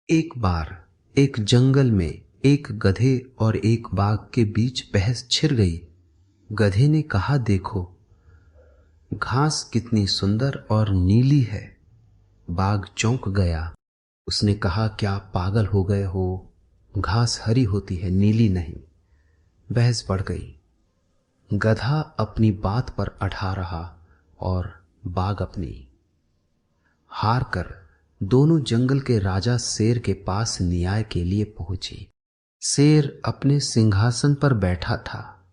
एक बार एक जंगल में एक गधे और एक बाघ के बीच बहस छिड़ गई। गधे ने कहा, देखो घास कितनी सुंदर और नीली है। बाघ चौंक गया। उसने कहा, क्या पागल हो गए हो? घास हरी होती है, नीली नहीं। बहस बढ़ गई। गधा अपनी बात पर अड़ा रहा और बाघ अपनी। हार कर दोनों जंगल के राजा शेर के पास न्याय के लिए पहुंचे। शेर अपने सिंहासन पर बैठा था।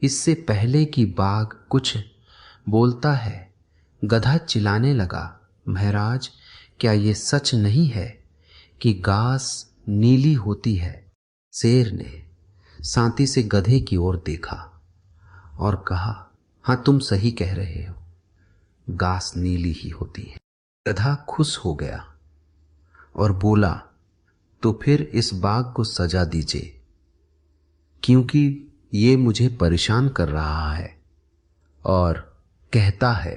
इससे पहले कि बाघ कुछ बोलता है, गधा चिल्लाने लगा, महाराज, क्या ये सच नहीं है कि घास नीली होती है? शेर ने शांति से गधे की ओर देखा और कहा, हाँ, तुम सही कह रहे हो, घास नीली ही होती है। गधा खुश हो गया और बोला, तो फिर इस बाघ को सजा दीजिए, क्योंकि ये मुझे परेशान कर रहा है और कहता है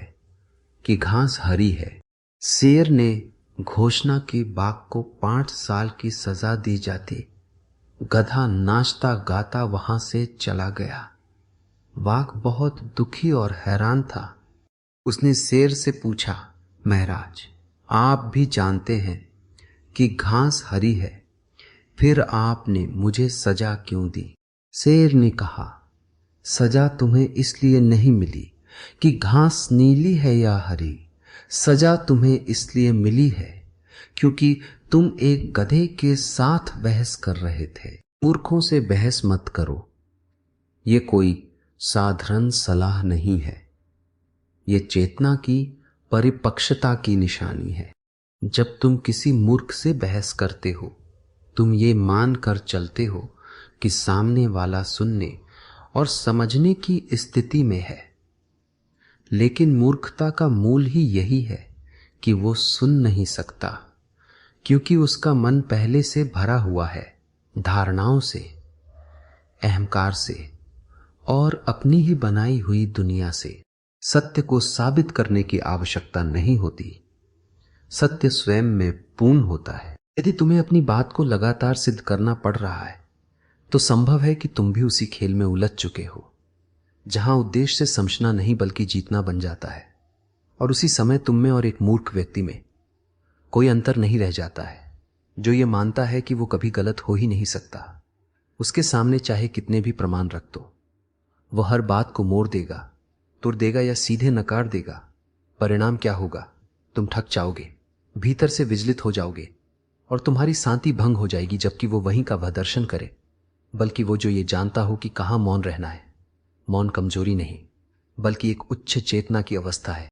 कि घास हरी है। शेर ने घोषणा की बाघ को 5 साल की सजा दी जाती। गधा नाचता गाता वहां से चला गया। बाघ बहुत दुखी और हैरान था। उसने शेर से पूछा, महाराज, आप भी जानते हैं कि घास हरी है, फिर आपने मुझे सजा क्यों दी? शेर ने कहा, सजा तुम्हें इसलिए नहीं मिली कि घास नीली है या हरी। सजा तुम्हें इसलिए मिली है क्योंकि तुम एक गधे के साथ बहस कर रहे थे। मूर्खों से बहस मत करो। ये कोई साधारण सलाह नहीं है। ये चेतना की परिपक्वता की निशानी है। जब तुम किसी मूर्ख से बहस करते हो, तुम ये मान कर चलते हो कि सामने वाला सुनने और समझने की स्थिति में है। लेकिन मूर्खता का मूल ही यही है कि वो सुन नहीं सकता, क्योंकि उसका मन पहले से भरा हुआ है धारणाओं से, अहंकार से और अपनी ही बनाई हुई दुनिया से। सत्य को साबित करने की आवश्यकता नहीं होती। सत्य स्वयं में पूर्ण होता है। यदि तुम्हें अपनी बात को लगातार सिद्ध करना पड़ रहा है, तो संभव है कि तुम भी उसी खेल में उलझ चुके हो, जहां उद्देश्य से समझना नहीं बल्कि जीतना बन जाता है। और उसी समय तुम में और एक मूर्ख व्यक्ति में कोई अंतर नहीं रह जाता है, जो ये मानता है कि वो कभी गलत हो ही नहीं सकता। उसके सामने चाहे कितने भी प्रमाण रख दो, वह हर बात को मोड़ देगा, तुर देगा या सीधे नकार देगा। परिणाम क्या होगा? तुम थक जाओगे, भीतर से विचलित हो जाओगे और तुम्हारी शांति भंग हो जाएगी, जबकि वो वहीं का वह दर्शन करे, बल्कि वो जो ये जानता हो कि कहाँ मौन रहना है। मौन कमजोरी नहीं, बल्कि एक उच्च चेतना की अवस्था है।